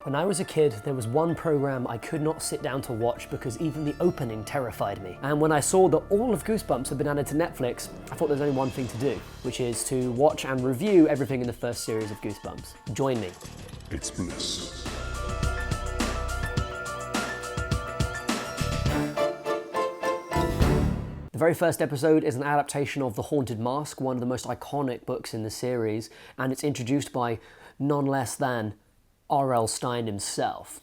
When I was a kid, there was one program I could not sit down to watch because even the opening terrified me. And when I saw that all of Goosebumps had been added to Netflix, I thought there's only one thing to do, which is to watch and review everything in the first series of Goosebumps. Join me. It's bliss. The very first episode is an adaptation of The Haunted Mask, one of the most iconic books in the series, and it's introduced by none less than R.L. Stine himself.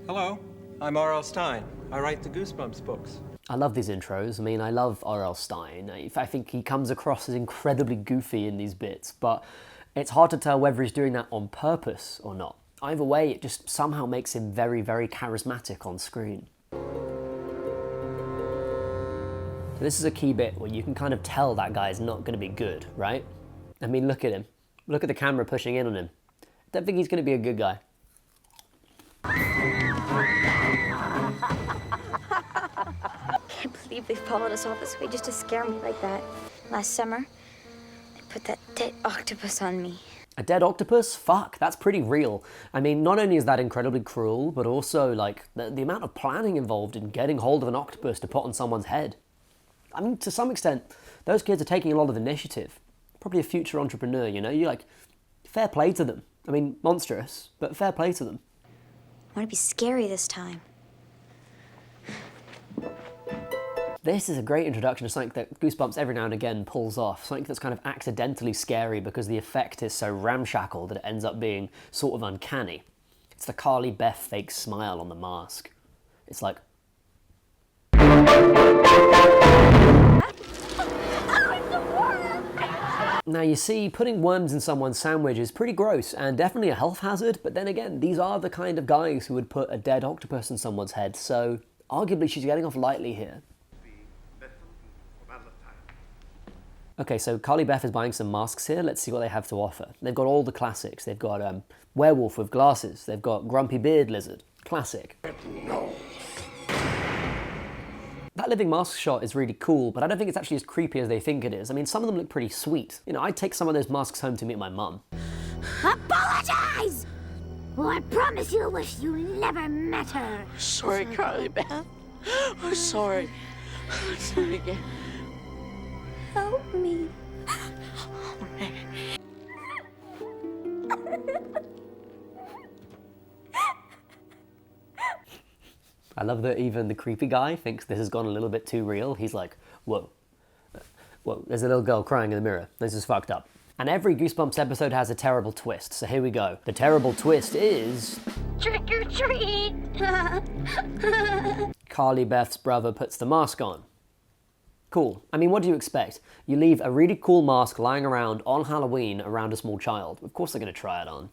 Hello, I'm R.L. Stine. I write the Goosebumps books. I love these intros. I mean, I love R.L. Stine. I think he comes across as incredibly goofy in these bits, but it's hard to tell whether he's doing that on purpose or not. Either way, it just somehow makes him very, very charismatic on screen. So this is a key bit where you can kind of tell that guy's not going to be good, right? I mean, look at him. Look at the camera pushing in on him. I don't think he's going to be a good guy. I can't believe they followed us all this way just to scare me like that. Last summer, they put that dead octopus on me. A dead octopus? Fuck, that's pretty real. I mean, not only is that incredibly cruel, but also, like, the amount of planning involved in getting hold of an octopus to put on someone's head. I mean, to some extent, those kids are taking a lot of initiative. Probably a future entrepreneur, you know? You're like, fair play to them. I mean, monstrous, but fair play to them. I want to be scary this time. This is a great introduction to something that Goosebumps every now and again pulls off. Something that's kind of accidentally scary because the effect is so ramshackle that it ends up being sort of uncanny. It's the Carly Beth fake smile on the mask. It's like... Now you see, putting worms in someone's sandwich is pretty gross and definitely a health hazard, but then again, these are the kind of guys who would put a dead octopus in someone's head, so arguably she's getting off lightly here. Okay, so Carly Beth is buying some masks here. Let's see what they have to offer. They've got all the classics. They've got werewolf with glasses. They've got grumpy beard lizard. Classic. No. That living mask shot is really cool, but I don't think it's actually as creepy as they think it is. I mean, some of them look pretty sweet. You know, I'd take some of those masks home to meet my mum. Apologize! Well, I promise you wish you never met her. Sorry, Carly Beth. I'm sorry. Sorry again. Help me. I love that even the creepy guy thinks this has gone a little bit too real. He's like, whoa, there's a little girl crying in the mirror. This is fucked up. And every Goosebumps episode has a terrible twist, so here we go. The terrible twist is... Trick or treat! Carly Beth's brother puts the mask on. Cool. I mean, what do you expect? You leave a really cool mask lying around on Halloween around a small child. Of course they're going to try it on.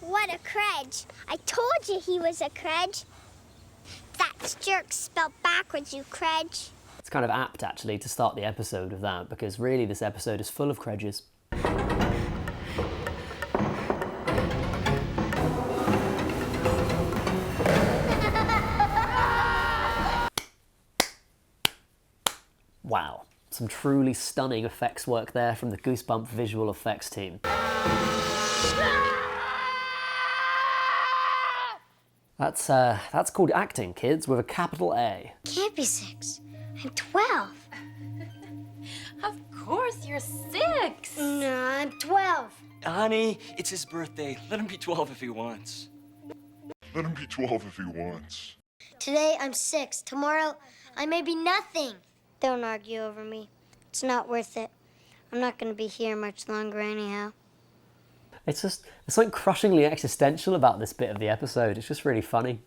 What a credge. I told you he was a credge. That's jerk spelled backwards, you credge. It's kind of apt, actually, to start the episode with that, because really this episode is full of credges. Wow. Some truly stunning effects work there from the Goosebump visual effects team. That's called acting, kids, with a capital A. Can't be 6. I'm 12. Of course, you're 6. No, I'm 12. Honey, it's his birthday. Let him be 12 if he wants. Let him be 12 if he wants. Today I'm 6. Tomorrow I may be nothing. Don't argue over me. It's not worth it. I'm not going to be here much longer anyhow. There's something crushingly existential about this bit of the episode. It's just really funny.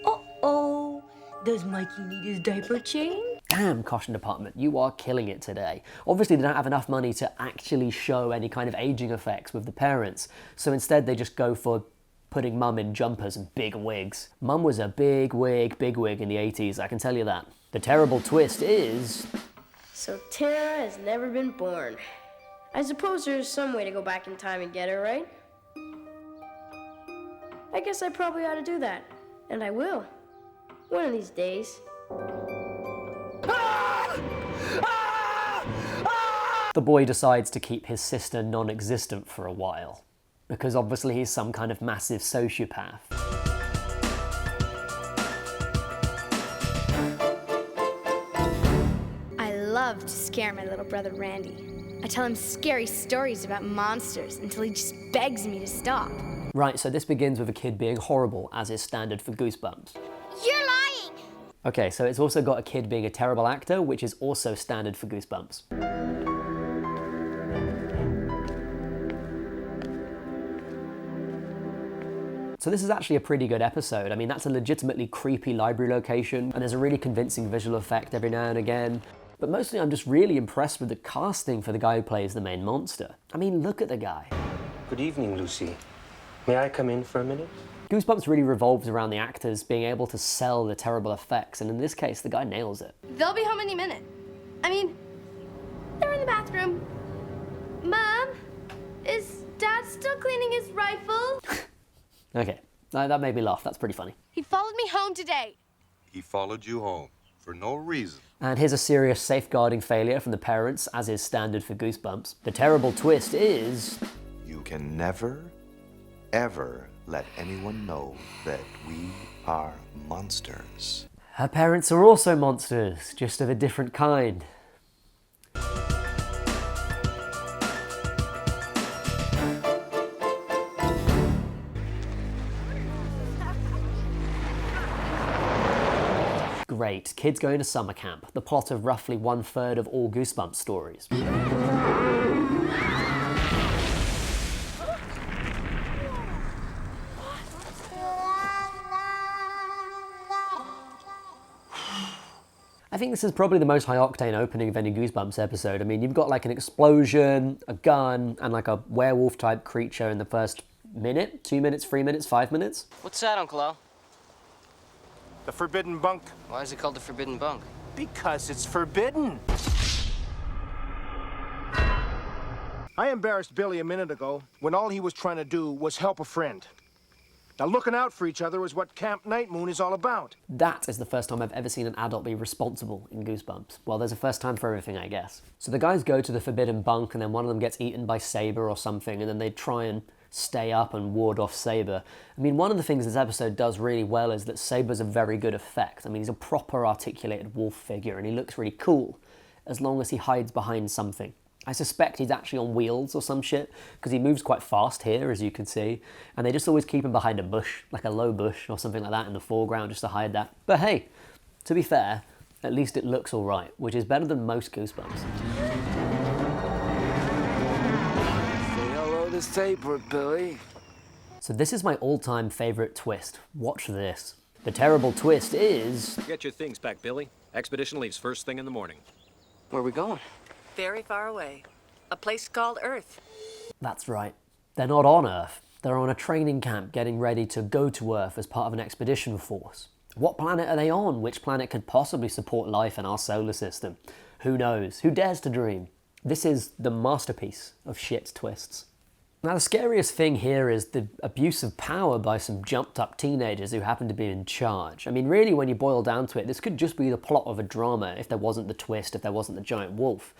Uh-oh. Does Mikey need his diaper change? Damn, costume department, you are killing it today. Obviously, they don't have enough money to actually show any kind of aging effects with the parents, so instead they just go for putting Mum in jumpers and big wigs. Mum was a big wig in the 80s, I can tell you that. The terrible twist is... So Tara has never been born. I suppose there's some way to go back in time and get her, right? I guess I probably ought to do that. And I will. One of these days. The boy decides to keep his sister non-existent for a while, because obviously he's some kind of massive sociopath. I love to scare my little brother Randy. I tell him scary stories about monsters until he just begs me to stop. Right, so this begins with a kid being horrible, as is standard for Goosebumps. You're lying! Okay, so it's also got a kid being a terrible actor, which is also standard for Goosebumps. So this is actually a pretty good episode. I mean, that's a legitimately creepy library location, and there's a really convincing visual effect every now and again. But mostly I'm just really impressed with the casting for the guy who plays the main monster. I mean, look at the guy. Good evening, Lucy. May I come in for a minute? Goosebumps really revolves around the actors being able to sell the terrible effects, and in this case, the guy nails it. They'll be home any minute. I mean, they're in the bathroom. Mom, is Dad still cleaning his rifle? Okay, that made me laugh. That's pretty funny. He followed me home today. He followed you home for no reason. And here's a serious safeguarding failure from the parents, as is standard for Goosebumps. The terrible twist is... You can never, ever let anyone know that we are monsters. her parents are also monsters, just of a different kind. Great, kids going to summer camp, the plot of roughly 1/3 of all Goosebumps stories. I think this is probably the most high-octane opening of any Goosebumps episode. I mean, you've got like an explosion, a gun, and like a werewolf-type creature in the first minute, 2 minutes, 3 minutes, 5 minutes. What's that, Uncle Al? The forbidden bunk. Why is it called the forbidden bunk? Because it's forbidden. I embarrassed Billy a minute ago when all he was trying to do was help a friend. Now, looking out for each other is what Camp Night Moon is all about. That is the first time I've ever seen an adult be responsible in Goosebumps. Well, there's a first time for everything, I guess. So the guys go to the forbidden bunk and then one of them gets eaten by Saber or something, and then they try and stay up and ward off Saber. I mean, one of the things this episode does really well is that Saber's a very good effect. I mean, he's a proper articulated wolf figure and he looks really cool, as long as he hides behind something. I suspect he's actually on wheels or some shit, because he moves quite fast here, as you can see, and they just always keep him behind a bush, like a low bush or something like that in the foreground, just to hide that. But hey, to be fair, at least it looks alright, which is better than most Goosebumps. Say hello to Saber, Billy. So this is my all-time favourite twist. Watch this. The terrible twist is... Get your things packed, Billy. Expedition leaves first thing in the morning. Where are we going? Very far away. A place called Earth. That's right. They're not on Earth. They're on a training camp getting ready to go to Earth as part of an expedition force. What planet are they on? Which planet could possibly support life in our solar system? Who knows? Who dares to dream? This is the masterpiece of shit twists. Now, the scariest thing here is the abuse of power by some jumped-up teenagers who happen to be in charge. I mean, really, when you boil down to it, this could just be the plot of a drama if there wasn't the twist, if there wasn't the giant wolf.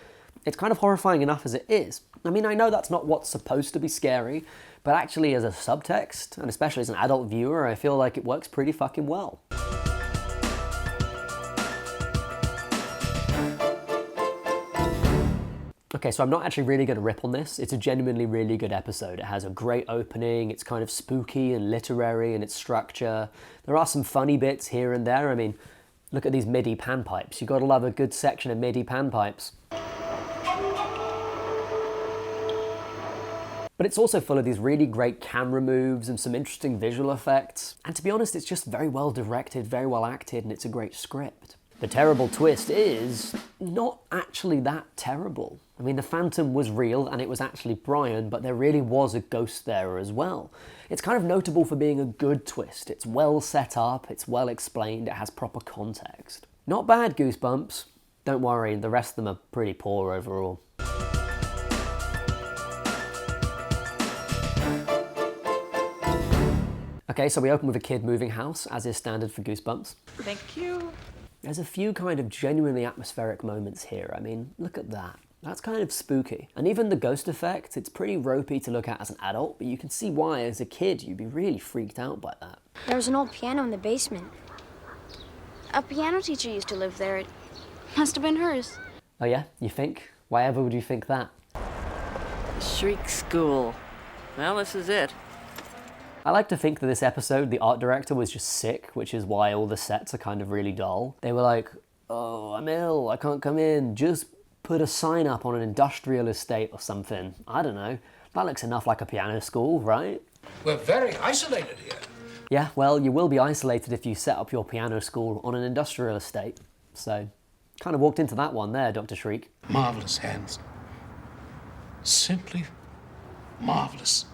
It's kind of horrifying enough as it is. I mean, I know that's not what's supposed to be scary, but actually as a subtext, and especially as an adult viewer, I feel like it works pretty fucking well. Okay, so I'm not actually really going to rip on this. It's a genuinely really good episode. It has a great opening, it's kind of spooky and literary in its structure. There are some funny bits here and there. I mean, look at these MIDI panpipes. You've got to love a good section of MIDI panpipes. But it's also full of these really great camera moves and some interesting visual effects. And to be honest, it's just very well directed, very well acted, and it's a great script. The terrible twist is not actually that terrible. I mean, the Phantom was real and it was actually Brian, but there really was a ghost there as well. It's kind of notable for being a good twist. It's well set up, it's well explained, it has proper context. Not bad, Goosebumps. Don't worry, the rest of them are pretty poor overall. Okay, so we open with a kid moving house, as is standard for Goosebumps. Thank you. There's a few kind of genuinely atmospheric moments here. I mean, look at that. That's kind of spooky. And even the ghost effect, it's pretty ropey to look at as an adult, but you can see why, as a kid, you'd be really freaked out by that. There was an old piano in the basement. A piano teacher used to live there. It must have been hers. Oh yeah? You think? Why ever would you think that? Shriek School. Well, this is it. I like to think that this episode, the art director was just sick, which is why all the sets are kind of really dull. They were like, oh, I'm ill, I can't come in, just put a sign up on an industrial estate or something. I don't know. That looks enough like a piano school, right? We're very isolated here. Yeah, well, you will be isolated if you set up your piano school on an industrial estate. So, kind of walked into that one there, Dr. Shriek. Marvelous hands. Simply marvelous.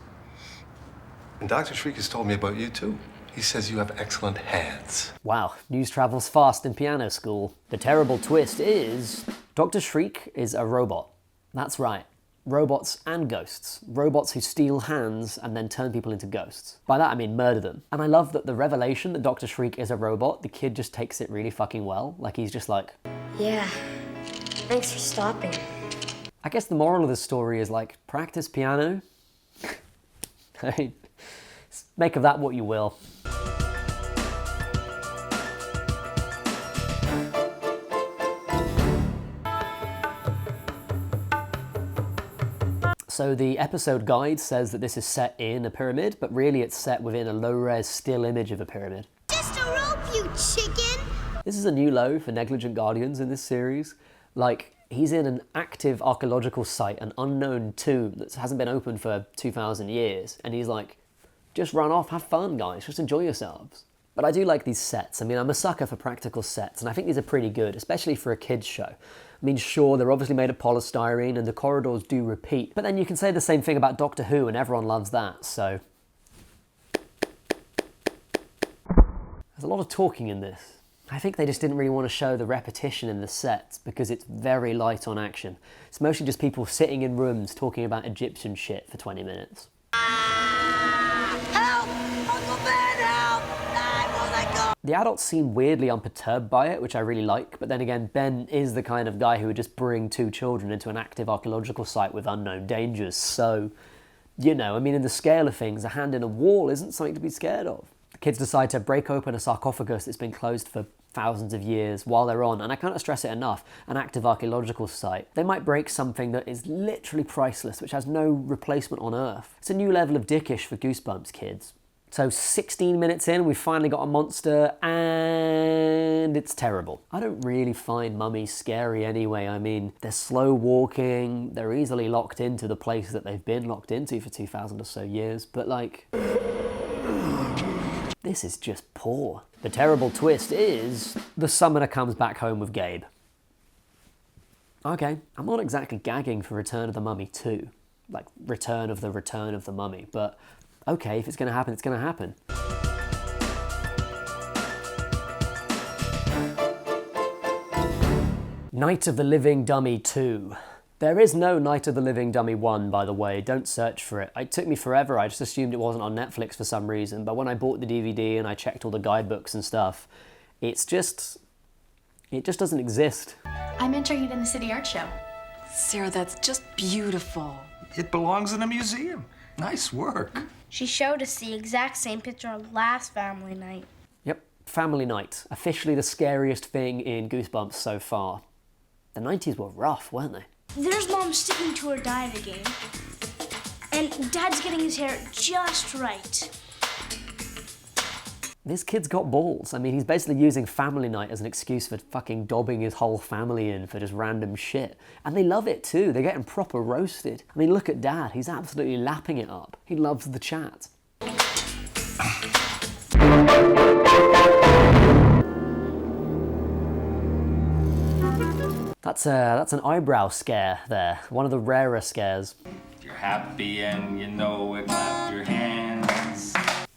And Dr. Shriek has told me about you, too. He says you have excellent hands. Wow, news travels fast in piano school. The terrible twist is Dr. Shriek is a robot. That's right. Robots and ghosts. Robots who steal hands and then turn people into ghosts. By that I mean murder them. And I love that the revelation that Dr. Shriek is a robot, the kid just takes it really fucking well. Like he's just like... Yeah, thanks for stopping. I guess the moral of the story is like, practice piano. Make of that what you will. So the episode guide says that this is set in a pyramid, but really it's set within a low-res still image of a pyramid. Just a rope, you chicken! This is a new low for Negligent Guardians in this series. Like, he's in an active archaeological site, an unknown tomb that hasn't been opened for 2,000 years, and he's like, just run off, have fun, guys, just enjoy yourselves. But I do like these sets. I mean, I'm a sucker for practical sets, and I think these are pretty good, especially for a kid's show. I mean, sure, they're obviously made of polystyrene, and the corridors do repeat, but then you can say the same thing about Doctor Who, and everyone loves that, so... There's a lot of talking in this. I think they just didn't really want to show the repetition in the sets, because it's very light on action. It's mostly just people sitting in rooms talking about Egyptian shit for 20 minutes. The adults seem weirdly unperturbed by it, which I really like, but then again, Ben is the kind of guy who would just bring two children into an active archaeological site with unknown dangers, so, you know, I mean, in the scale of things, a hand in a wall isn't something to be scared of. The kids decide to break open a sarcophagus that's been closed for thousands of years while they're on, and I can't stress it enough, an active archaeological site. They might break something that is literally priceless, which has no replacement on Earth. It's a new level of dickish for Goosebumps, kids. So 16 minutes in, we've finally got a monster, and it's terrible. I don't really find mummies scary anyway. I mean, they're slow walking, they're easily locked into the place that they've been locked into for 2,000 or so years, but like... this is just poor. The terrible twist is, the summoner comes back home with Gabe. Okay, I'm not exactly gagging for Return of the Mummy 2. Like, Return of the Mummy, but... okay, if it's going to happen, it's going to happen. Night of the Living Dummy 2. There is no Night of the Living Dummy 1, by the way. Don't search for it. It took me forever. I just assumed it wasn't on Netflix for some reason. But when I bought the DVD and I checked all the guidebooks and stuff, it just doesn't exist. I'm entering it in the City Art Show. Sarah, that's just beautiful. It belongs in a museum. Nice work. She showed us the exact same picture last family night. Yep, family night. Officially the scariest thing in Goosebumps so far. The 90s were rough, weren't they? There's Mom sticking to her diet again. And Dad's getting his hair just right. This kid's got balls. I mean, he's basically using family night as an excuse for fucking dobbing his whole family in for just random shit. And they love it too. They're getting proper roasted. I mean, look at Dad. He's absolutely lapping it up. He loves the chat. That's an eyebrow scare there. One of the rarer scares. If you're happy and you know it, clap your hands.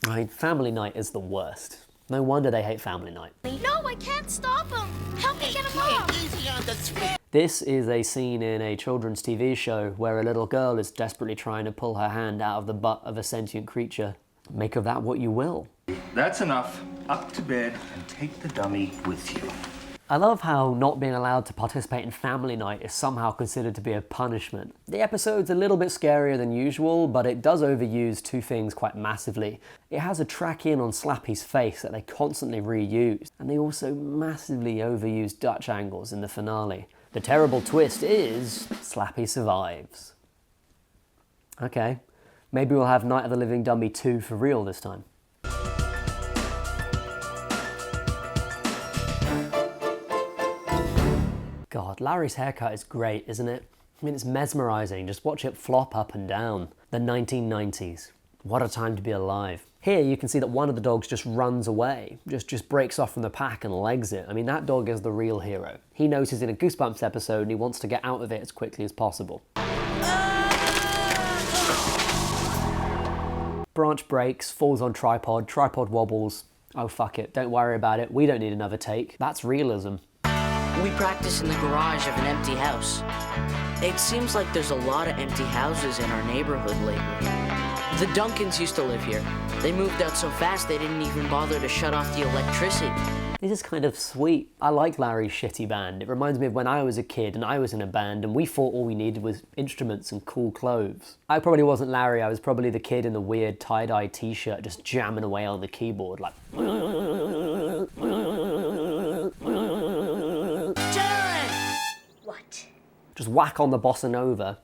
I mean, family night is the worst. No wonder they hate family night. No, I can't stop him. Help me get him off. Easy on the switch. This is a scene in a children's TV show where a little girl is desperately trying to pull her hand out of the butt of a sentient creature Make of that what you will. That's enough. Up to bed and take the dummy with you. I love how not being allowed to participate in family night is somehow considered to be a punishment. The episode's a little bit scarier than usual, but it does overuse two things quite massively. It has a track in on Slappy's face that they constantly reuse, and they also massively overuse Dutch angles in the finale. The terrible twist is Slappy survives. Okay, maybe we'll have Night of the Living Dummy 2 for real this time. God, Larry's haircut is great, isn't it? I mean, it's mesmerizing. Just watch it flop up and down. The 1990s. What a time to be alive. Here you can see that one of the dogs just runs away, just breaks off from the pack and legs it. I mean, that dog is the real hero. He knows he's in a Goosebumps episode and he wants to get out of it as quickly as possible. Branch breaks, falls on tripod, tripod wobbles. Oh fuck it, don't worry about it, we don't need another take. That's realism. We practice in the garage of an empty house. It seems like there's a lot of empty houses in our neighborhood lately. The Duncans used to live here. They moved out so fast they didn't even bother to shut off the electricity. This is kind of sweet. I like Larry's shitty band. It reminds me of when I was a kid and I was in a band and we thought all we needed was instruments and cool clothes. I probably wasn't Larry, I was probably the kid in the weird tie-dye t-shirt just jamming away on the keyboard like... What? Just whack on the bossa nova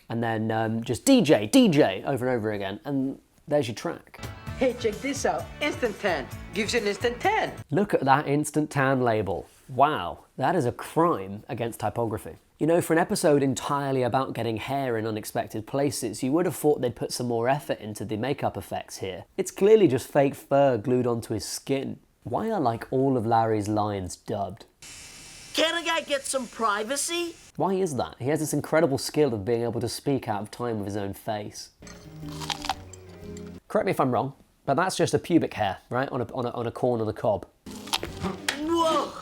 and then just DJ over and over again, and there's your track. Hey, check this out. Instant tan. Gives you an instant tan. Look at that instant tan label. Wow, that is a crime against typography. You know, for an episode entirely about getting hair in unexpected places, you would have thought they'd put some more effort into the makeup effects here. It's clearly just fake fur glued onto his skin. Why are like all of Larry's lines dubbed? Can a guy get some privacy? Why is that? He has this incredible skill of being able to speak out of time with his own face. Correct me if I'm wrong, but that's just a pubic hair, right? On a corn on the cob. Whoa!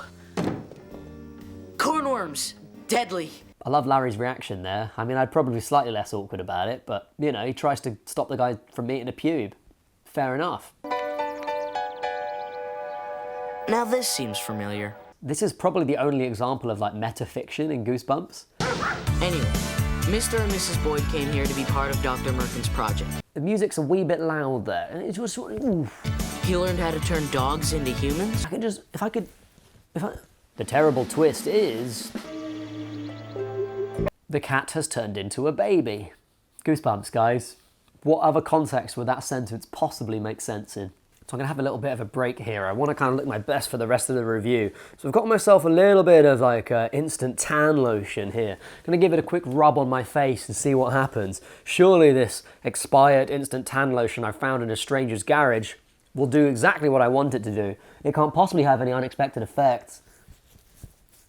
Cornworms. Deadly. I love Larry's reaction there. I mean, I'd probably be slightly less awkward about it, but, you know, he tries to stop the guy from eating a pube. Fair enough. Now this seems familiar. This is probably the only example of, like, metafiction in Goosebumps. Anyway, Mr. and Mrs. Boyd came here to be part of Dr. Merkin's project. The music's a wee bit loud there, and it's just sort of, ooh. He learned how to turn dogs into humans? The terrible twist is... the cat has turned into a baby. Goosebumps, guys. What other context would that sentence possibly make sense in? So I'm gonna have a little bit of a break here. I wanna kind of look my best for the rest of the review. So I've got myself a little bit of like instant tan lotion here. Gonna give it a quick rub on my face and see what happens. Surely this expired instant tan lotion I found in a stranger's garage will do exactly what I want it to do. It can't possibly have any unexpected effects.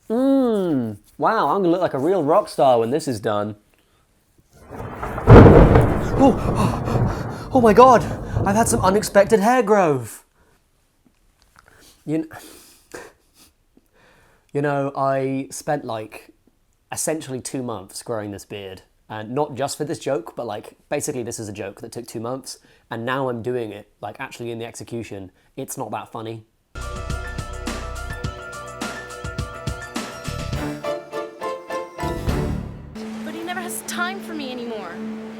Wow, I'm gonna look like a real rock star when this is done. Oh my god, I've had some unexpected hair growth. You know, I spent like essentially 2 months growing this beard, and not just for this joke, but like basically this is a joke that took 2 months, and now I'm doing it, like actually in the execution. It's not that funny. But he never has time for me anymore.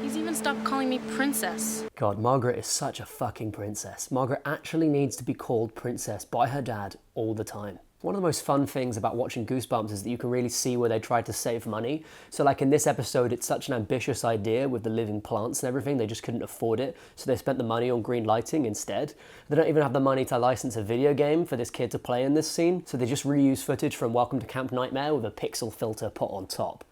He's even stopped calling me princess. God, Margaret is such a fucking princess. Margaret actually needs to be called princess by her dad all the time. One of the most fun things about watching Goosebumps is that you can really see where they tried to save money. So like in this episode, it's such an ambitious idea with the living plants and everything, they just couldn't afford it. So they spent the money on green lighting instead. They don't even have the money to license a video game for this kid to play in this scene. So they just reuse footage from Welcome to Camp Nightmare with a pixel filter put on top.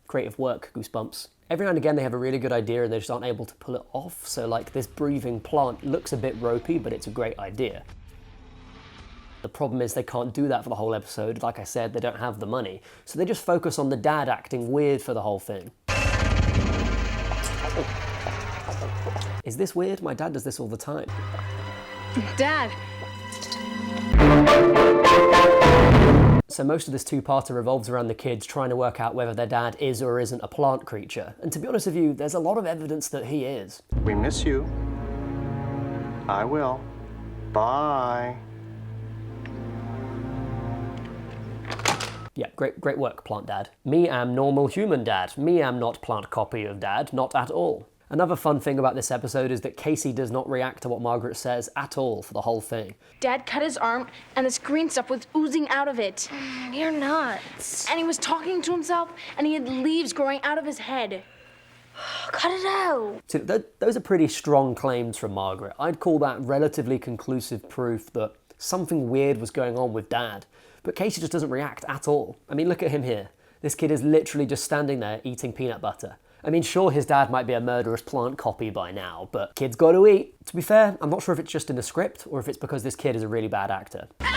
Creative work, Goosebumps. Every now and again they have a really good idea and they just aren't able to pull it off. So like this breathing plant looks a bit ropey, but it's a great idea. The problem is they can't do that for the whole episode. Like I said, they don't have the money. So they just focus on the dad acting weird for the whole thing. Is this weird? My dad does this all the time. Dad. So most of this two-parter revolves around the kids trying to work out whether their dad is or isn't a plant creature. And to be honest with you, there's a lot of evidence that he is. We miss you. I will. Bye. Yeah, great work, plant dad. Me am normal human dad. Me am not plant copy of dad, not at all. Another fun thing about this episode is that Casey does not react to what Margaret says at all for the whole thing. Dad cut his arm, and this green stuff was oozing out of it. You're nuts. And he was talking to himself, and he had leaves growing out of his head. Cut it out. So those are pretty strong claims from Margaret. I'd call that relatively conclusive proof that something weird was going on with Dad. But Casey just doesn't react at all. I mean, look at him here. This kid is literally just standing there eating peanut butter. I mean, sure, his dad might be a murderous plant copy by now, but kid's got to eat. To be fair, I'm not sure if it's just in the script or if it's because this kid is a really bad actor. What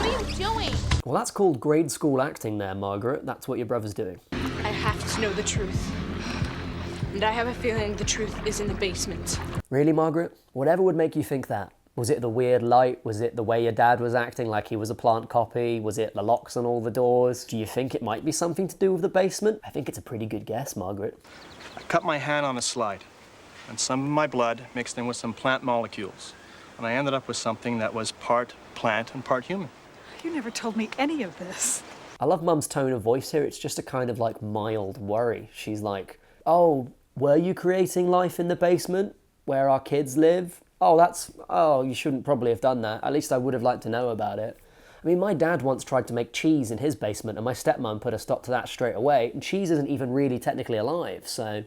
are you doing? Well, that's called grade school acting there, Margaret. That's what your brother's doing. I have to know the truth. And I have a feeling the truth is in the basement. Really, Margaret? Whatever would make you think that? Was it the weird light? Was it the way your dad was acting like he was a plant copy? Was it the locks on all the doors? Do you think it might be something to do with the basement? I think it's a pretty good guess, Margaret. I cut my hand on a slide, and some of my blood mixed in with some plant molecules. And I ended up with something that was part plant and part human. You never told me any of this. I love Mum's tone of voice here. It's just a kind of like mild worry. She's like, oh, were you creating life in the basement where our kids live? Oh, you shouldn't probably have done that. At least I would have liked to know about it. I mean, my dad once tried to make cheese in his basement and my stepmom put a stop to that straight away, and cheese isn't even really technically alive, so...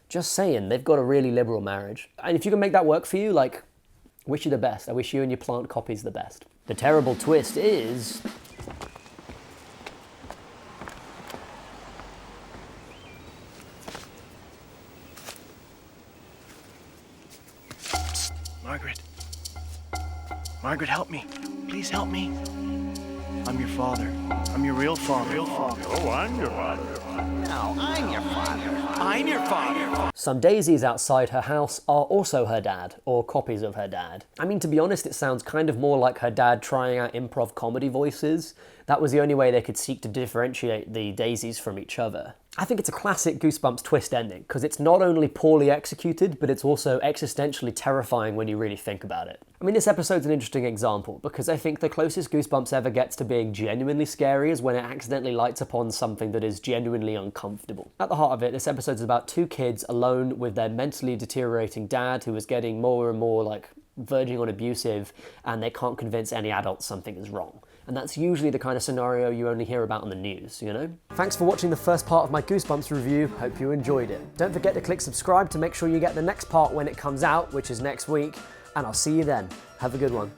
Just saying, they've got a really liberal marriage. And if you can make that work for you, like, wish you the best. I wish you and your plant copies the best. The terrible twist is... Margaret. Margaret, help me. Please help me. I'm your father. I'm your real father. Oh, I'm your father. No, I'm your father. I'm your father. Some daisies outside her house are also her dad, or copies of her dad. I mean, to be honest, it sounds kind of more like her dad trying out improv comedy voices. That was the only way they could seek to differentiate the daisies from each other. I think it's a classic Goosebumps twist ending, because it's not only poorly executed, but it's also existentially terrifying when you really think about it. I mean, this episode's an interesting example, because I think the closest Goosebumps ever gets to being genuinely scary is when it accidentally lights upon something that is genuinely uncomfortable. At the heart of it, this episode's about two kids alone with their mentally deteriorating dad, who is getting more and more, like, verging on abusive, and they can't convince any adults something is wrong. And that's usually the kind of scenario you only hear about on the news, you know? Thanks for watching the first part of my Goosebumps review. Hope you enjoyed it. Don't forget to click subscribe to make sure you get the next part when it comes out, which is next week, and I'll see you then. Have a good one.